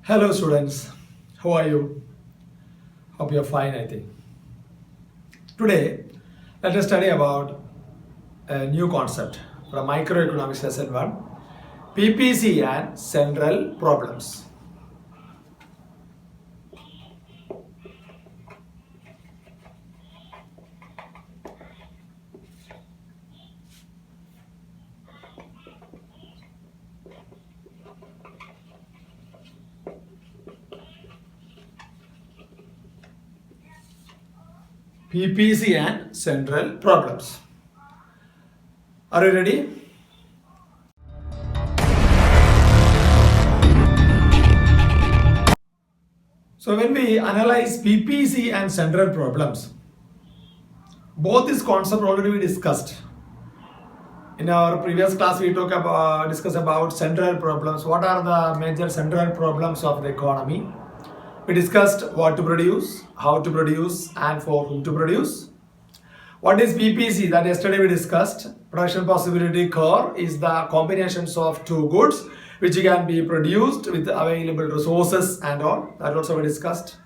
Hello students, how are you? Hope you're fine, I think. Today, let us study about a new concept from Microeconomics Lesson 1, PPC and Central Problems. PPC and Central Problems. Are you ready? So when we analyze PPC and central problems, both these concepts already we discussed. In our previous class, we discussed about central problems. What are the major central problems of the economy? We discussed what to produce, how to produce, and for whom to produce. What is PPC? That yesterday we discussed. Production possibility curve is the combinations of two goods which can be produced with available resources and all. That also we discussed.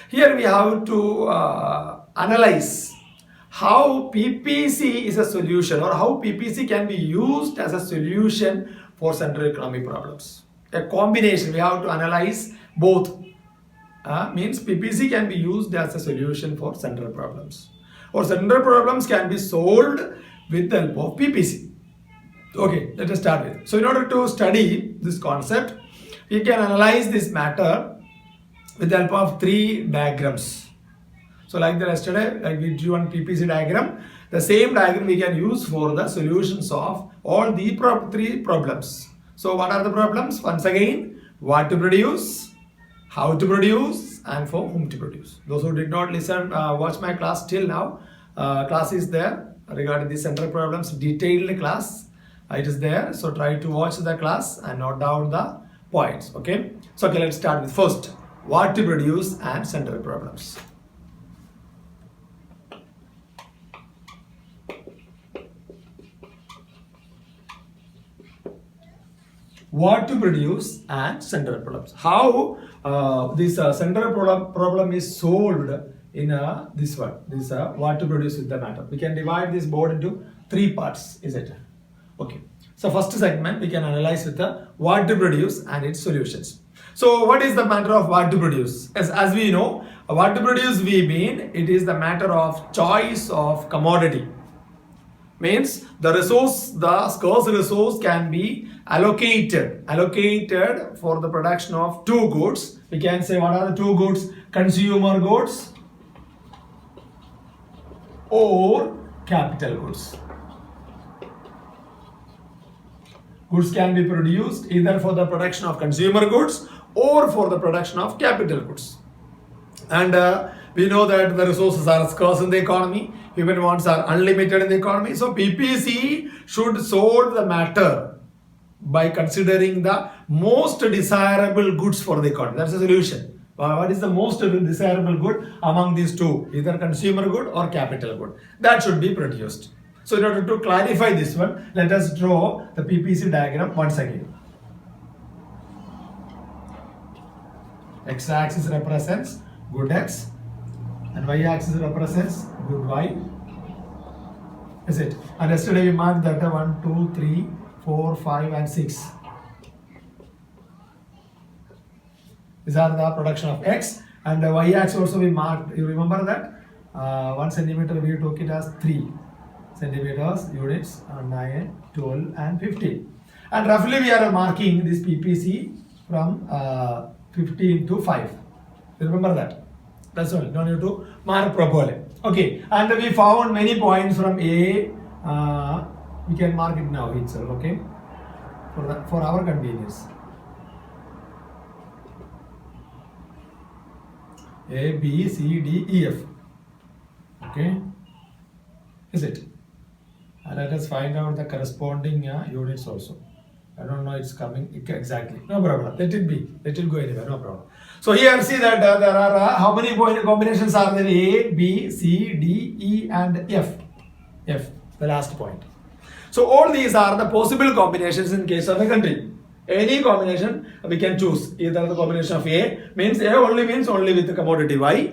Here we have to analyze how PPC is a solution or how PPC can be used as a solution for central economic problems. A combination, we have to analyze both. Means PPC can be used as a solution for central problems. Or central problems can be solved with the help of PPC. Okay, let us start with. So in order to study this concept, we can analyze this matter with the help of three diagrams. So like the yesterday, like we drew one PPC diagram, the same diagram we can use for the solutions of all the three problems. So what are the problems? Once again, what to produce, how to produce, and for whom to produce. Those who did not listen, watch my class till now, class is there regarding the central problems, detailed class. It is there, so try to watch the class and note down the points. Okay, so okay, let's start with first what to produce and central problems. What to produce and central problems. How this central problem is solved in this one. This what to produce with the matter. We can divide this board into three parts. Is it? Okay. So first segment we can analyze with the what to produce and its solutions. So what is the matter of what to produce? As we know, what to produce we mean it is the matter of choice of commodity. Means the resource, the scarce resource can be allocated for the production of two goods. We can say what are the two goods? Consumer goods or capital goods. Goods can be produced either for the production of consumer goods or for the production of capital goods. And we know that the resources are scarce in the economy. Human wants are unlimited in the economy. So PPC should solve the matter by considering the most desirable goods for the economy. That's the solution. What is the most desirable good among these two? Either consumer good or capital good. That should be produced. So in order to clarify this one, let us draw the PPC diagram once again. X-axis represents good X and Y-axis represents good Y. Is it? And yesterday we marked that 1, 2, 3, 4, 5 and 6. These are the production of X, and the Y-axis also we marked. You remember that 1 centimeter we took it as 3 centimeters units, 9, 12 and 15. And roughly we are marking this PPC from 15 to 5. You remember that? That's all. No need to mark properly. Okay, and we found many points from A. We can mark it now itself. Okay, for our convenience. A, B, C, D, E, F. Okay, is it? And let us find out the corresponding units also. I don't know it's coming exactly. No problem. Let it be. Let it go anywhere. No problem. So here see that there are how many combinations are there? A, B, C, D, E and F. F, the last point. So all these are the possible combinations in case of a country. Any combination we can choose. Either the combination of A means A only means only with the commodity Y,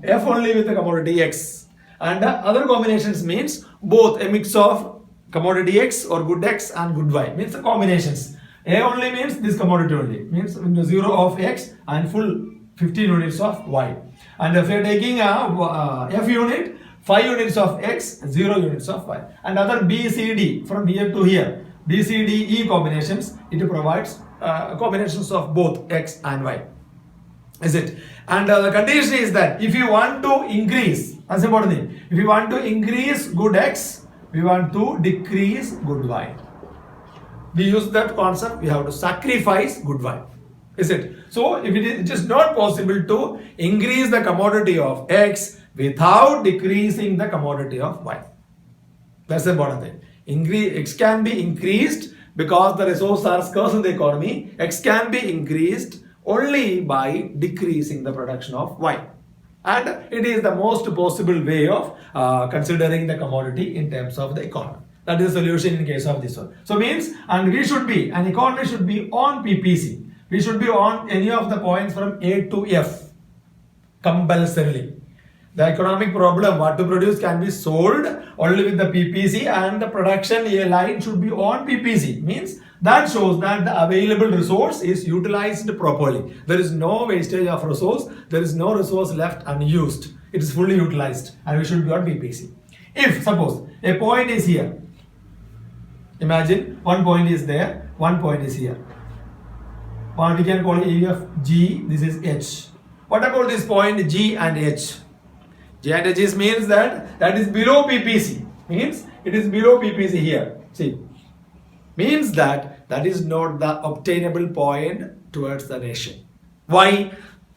F only with the commodity X, and other combinations means both a mix of commodity X or good X and good Y means the combinations. A only means this commodity only means 0 of X and full 15 units of Y. And if you are taking a F unit, 5 units of X, 0 units of Y. And other B, C, D from here to here. B, C, D, E combinations, it provides combinations of both X and Y. Is it? And the condition is that if you want to increase, that's important thing. If you want to increase good X, we want to decrease good Y. We use that concept, we have to sacrifice good Y. Is it? So if it is not possible to increase the commodity of X without decreasing the commodity of Y. That's the important thing. X can be increased because the resources are scarce in the economy. X can be increased only by decreasing the production of Y. And it is the most possible way of considering the commodity in terms of the economy. That is the solution in case of this one. So means, and we should be, an economy should be on PPC. We should be on any of the points from A to F compulsorily. The economic problem, what to produce, can be sold only with the PPC, and the production line should be on PPC. Means that shows that the available resource is utilized properly. There is no wastage of resource. There is no resource left unused. It is fully utilized, and we should be on PPC. If suppose a point is here, imagine one point is there, one point is here. Or we can call it area of G, this is H. What about this point G and H? G and H means that is below PPC. Means it is below PPC here. See, means that is not the obtainable point towards the nation. Why?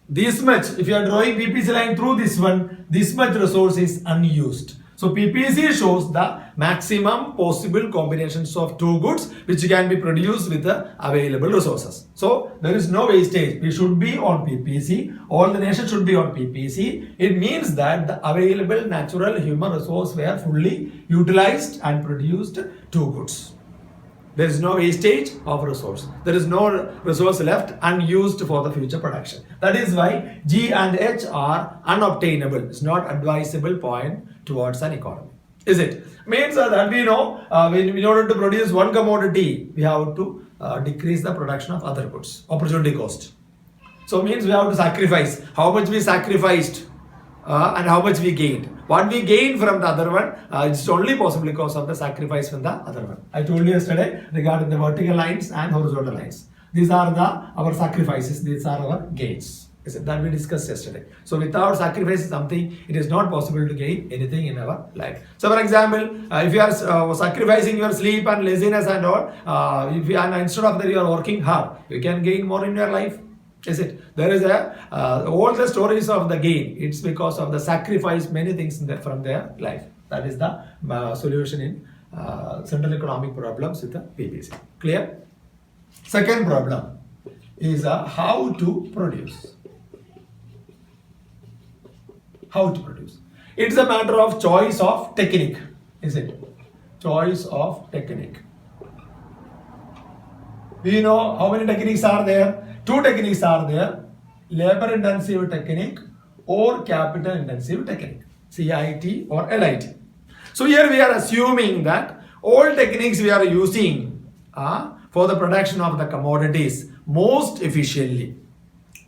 This much, if you are drawing PPC line through this one, this much resource is unused. So PPC shows the maximum possible combinations of two goods which can be produced with the available resources. So there is no wastage. We should be on PPC. All the nations should be on PPC. It means that the available natural human resource were fully utilized and produced two goods. There is no wastage of resource. There is no resource left unused for the future production. That is why G and H are unobtainable. It's not advisable point towards an economy. Is it? Means that we know in order to produce one commodity, we have to decrease the production of other goods. Opportunity cost. So means we have to sacrifice. How much we sacrificed and how much we gained. What we gain from the other one, it's only possible because of the sacrifice from the other one. I told you yesterday regarding the vertical lines and horizontal lines. These are our sacrifices. These are our gains. Is it that we discussed yesterday? So without sacrificing something, it is not possible to gain anything in our life. So for example, if you are sacrificing your sleep and laziness and all, if you are, instead of that you are working hard, you can gain more in your life. Is it? There is all the stories of the gain. It's because of the sacrifice many things from their life. That is the solution in central economic problems with the PPC. Clear? Second problem is how to produce. How to produce. It's a matter of choice of technique. Is it? Choice of technique. Do you know how many techniques are there? Two techniques are there, labor intensive technique or capital intensive technique, CIT or LIT. So here we are assuming that all techniques we are using for the production of the commodities most efficiently.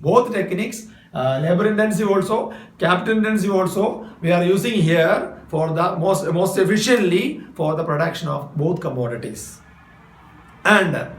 Both techniques, labor intensive also, capital intensive also, we are using here for the most efficiently for the production of both commodities. And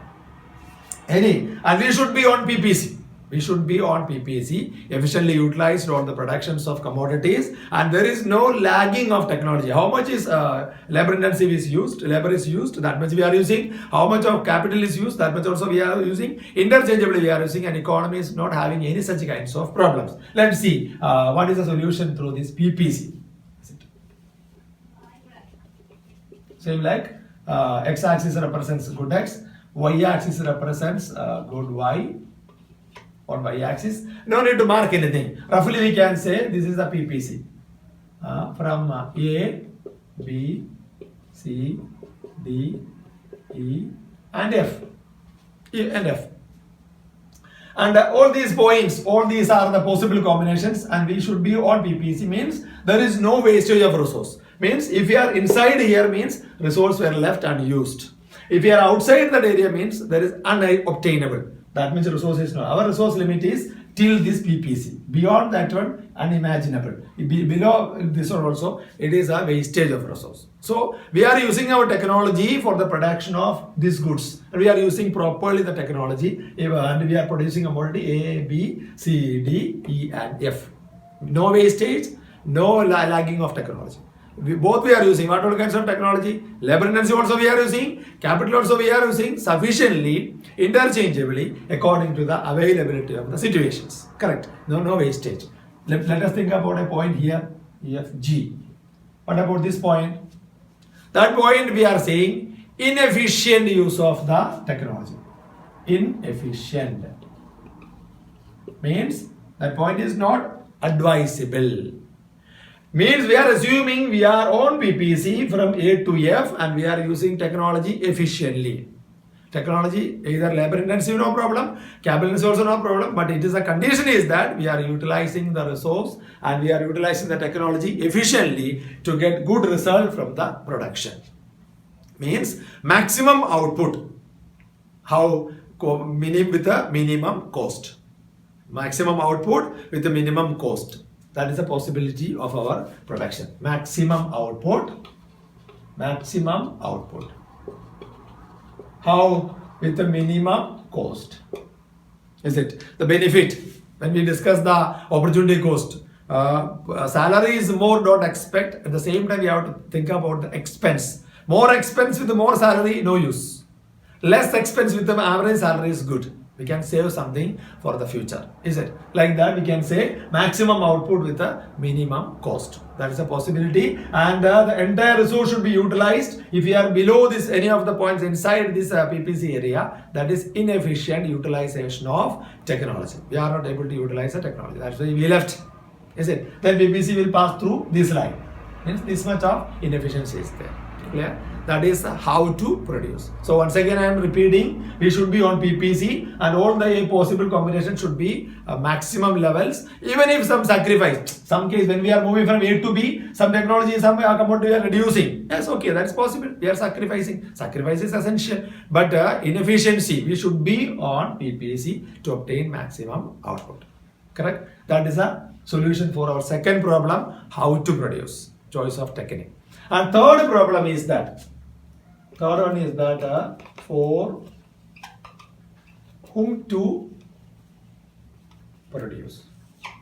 we should be on PPC. We should be on PPC, efficiently utilized on the productions of commodities, and there is no lagging of technology. How much is labor intensive is used, labor is used, that much we are using. How much of capital is used, that much also we are using. Interchangeably we are using, and economy is not having any such kinds of problems. Let's see what is the solution through this PPC. Same like x-axis represents good x, y-axis represents good y on y-axis. No need to mark anything. Roughly we can say this is the PPC from A, B, C, D, E and F. E and F. And all these points, all these are the possible combinations, and we should be on PPC, means there is no wastage of resource. Means if you are inside here, means resource were left unused. If you are outside that area, means there is unobtainable. That means resource is not. Our resource limit is till this PPC. Beyond that one, unimaginable. Below this one also, it is a wastage of resource. So we are using our technology for the production of these goods. We are using properly the technology, and we are producing a commodity A, B, C, D, E, and F. No wastage, no lagging of technology. We are using what all kinds of technology, labor intensive also we are using, capital also we are using sufficiently, interchangeably according to the availability of the situations. Correct. No wastage. Let us think about a point here, EFG. What about this point? That point we are saying inefficient use of the technology. Inefficient means that point is not advisable. Means we are assuming we are on PPC from A to F and we are using technology efficiently. Technology either labor intensive, no problem, capital is also no problem, but it is a condition is that we are utilizing the resource and we are utilizing the technology efficiently to get good result from the production. Means maximum output. How? With the minimum cost. Maximum output with the minimum cost. That is a possibility of our production. Maximum output. Maximum output. How? With the minimum cost. Is it? The benefit. When we discuss the opportunity cost, salary is more, don't expect. At the same time, we have to think about the expense. More expense with more salary, no use. Less expense with the average salary is good. We can save something for the future. Is it? Like that, we can say maximum output with a minimum cost. That is a possibility. And the entire resource should be utilized. If we are below this, any of the points inside this PPC area, that is inefficient utilization of technology. We are not able to utilize the technology. That's why we left. Is it? Then PPC will pass through this line. Means this much of inefficiency is there. Clear? That is how to produce. So once again I am repeating, we should be on PPC and all the possible combinations should be maximum levels, even if some sacrifice. Some case when we are moving from A to B, some technology, some commodity we are reducing. Yes, okay, that's possible. We are sacrificing. Sacrifice is essential. But inefficiency, we should be on PPC to obtain maximum output. Correct? That is a solution for our second problem, how to produce. Choice of technique. And third problem is that, for whom to produce.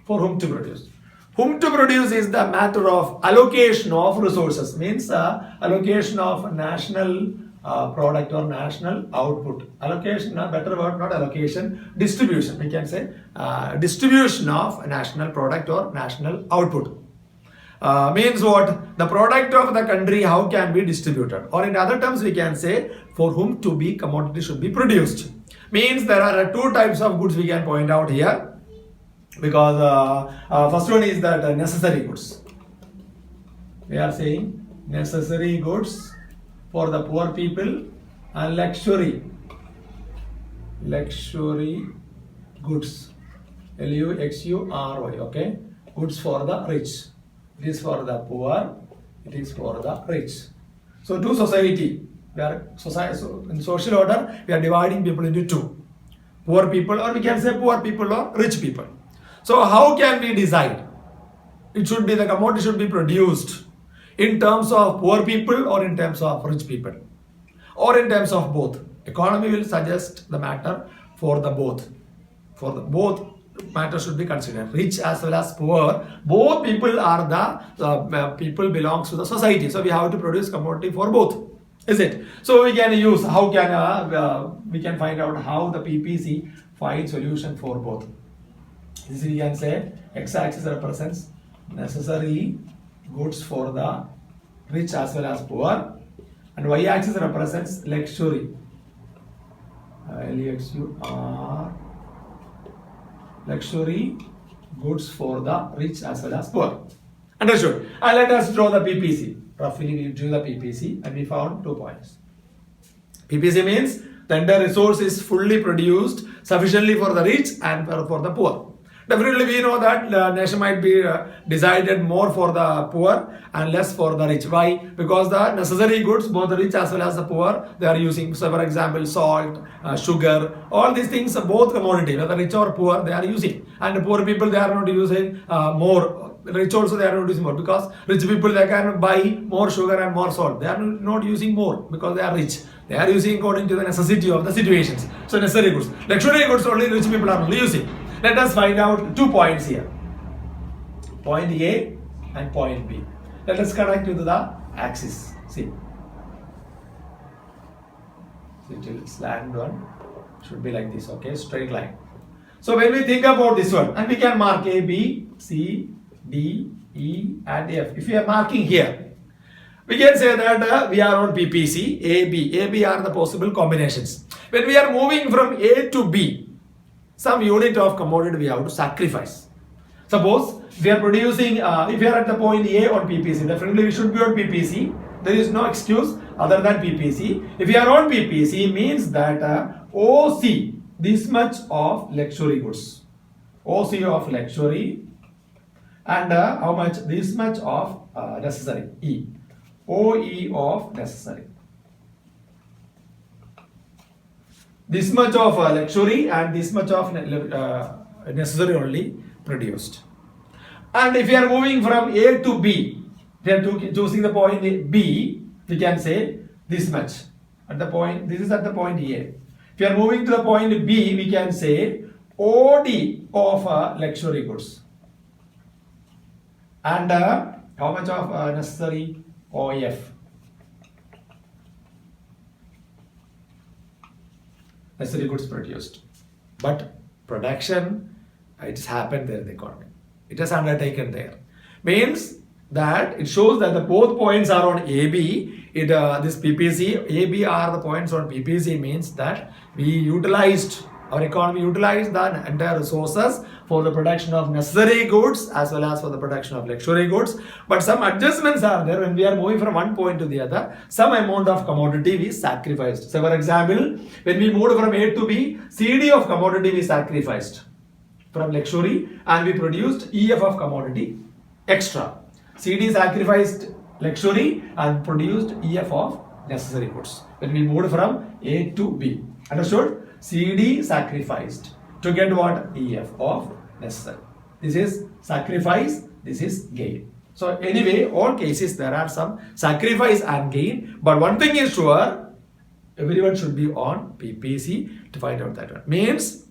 For whom to produce. Whom to produce is the matter of allocation of resources. Means allocation of national product or national output. Allocation, better word, not allocation, distribution. We can say distribution of national product or national output. Means what? The product of the country, how can be distributed? Or in other terms, we can say for whom to be commodity should be produced. Means there are two types of goods we can point out here. Because first one is that necessary goods. We are saying necessary goods for the poor people and luxury goods. Luxury, okay? Goods for the rich. It is for the poor, it is for the rich. So to society, so in social order, we are dividing people into two. Poor people, or we can say poor people or rich people. So how can we decide? It should be, the commodity should be produced in terms of poor people or in terms of rich people. Or in terms of both. Economy will suggest the matter for the both. For the both. Matter should be considered. Rich as well as poor, both people are the people belongs to the society. So we have to produce commodity for both. Is it? So we can use, how can we can find out how the PPC find solution for both. This we can say x-axis represents necessary goods for the rich as well as poor, and y-axis represents luxury. Luxury goods for the rich as well as poor. Understood? And let us draw the PPC. Roughly we drew the PPC and we found 2 points. PPC means the entire resource is fully produced sufficiently for the rich and for the poor. Definitely we know that the nation might be decided more for the poor and less for the rich. Why? Because the necessary goods, both the rich as well as the poor, they are using. So for example, salt, sugar, all these things, both commodity, whether rich or poor, they are using. And the poor people, they are not using more. Rich also they are not using more, because rich people, they can buy more sugar and more salt. They are not using more because they are rich. They are using according to the necessity of the situations. So necessary goods. Luxury goods only rich people are only using. Let us find out 2 points here. Point A and point B. Let us connect with the axis. See. So it will slant one. Should be like this, okay? Straight line. So when we think about this one, and we can mark A, B, C, D, E and F. If we are marking here, we can say that we are on PPC, A, B. A, B are the possible combinations. When we are moving from A to B, some unit of commodity we have to sacrifice. Suppose we are producing, if we are at the point A on PPC, definitely we should be on PPC. There is no excuse other than PPC. If we are on PPC, means that OC, this much of luxury goods. OC of luxury, and how much? This much of necessary, E. OE of necessary. This much of luxury and this much of necessary only produced. And if we are moving from A to B, we are choosing the point B, we can say this much. At the point, this is at the point A. If we are moving to the point B, we can say OD of luxury goods. And how much of necessary? OF. Necessary goods produced. But production, it's happened there in the economy. It has undertaken there. Means that it shows that the both points are on AB. This PPC, AB are the points on PPC, means that our economy utilized the entire resources for the production of necessary goods as well as for the production of luxury goods. But some adjustments are there when we are moving from one point to the other. Some amount of commodity we sacrificed. So for example, when we moved from A to B, CD of commodity we sacrificed from luxury and we produced EF of commodity extra. CD sacrificed luxury and produced EF of necessary goods when we moved from A to B. Understood? CD sacrificed to get what? EF of necessary. This is sacrifice, this is gain. So anyway, all cases there are some sacrifice and gain, but one thing is sure, everyone should be on PPC to find out that one. Means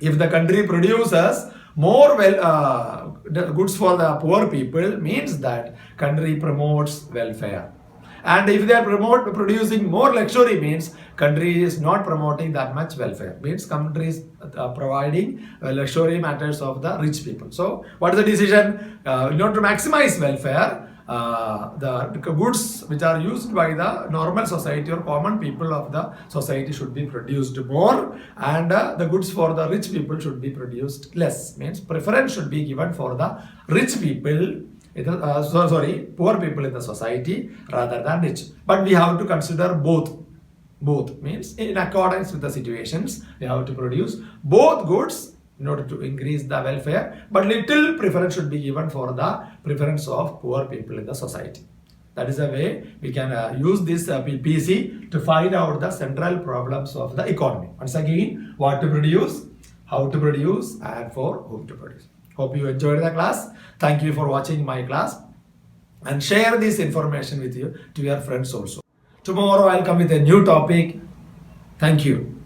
if the country produces more goods for the poor people, means that country promotes welfare. And if they are producing more luxury, means country is not promoting that much welfare. Means country is providing luxury matters of the rich people. So what is the decision? In order to maximize welfare, the goods which are used by the normal society or common people of the society should be produced more, and the goods for the rich people should be produced less. Means preference should be given for the rich people, poor people in the society rather than rich. But we have to consider both. Both means in accordance with the situations, we have to produce both goods in order to increase the welfare, but little preference should be given for the preference of poor people in the society. That is the way we can use this PPC to find out the central problems of the economy. Once again, what to produce, how to produce, and for whom to produce. Hope you enjoyed the class. Thank you for watching my class, and share this information with you to your friends also. Tomorrow I'll come with a new topic. Thank you.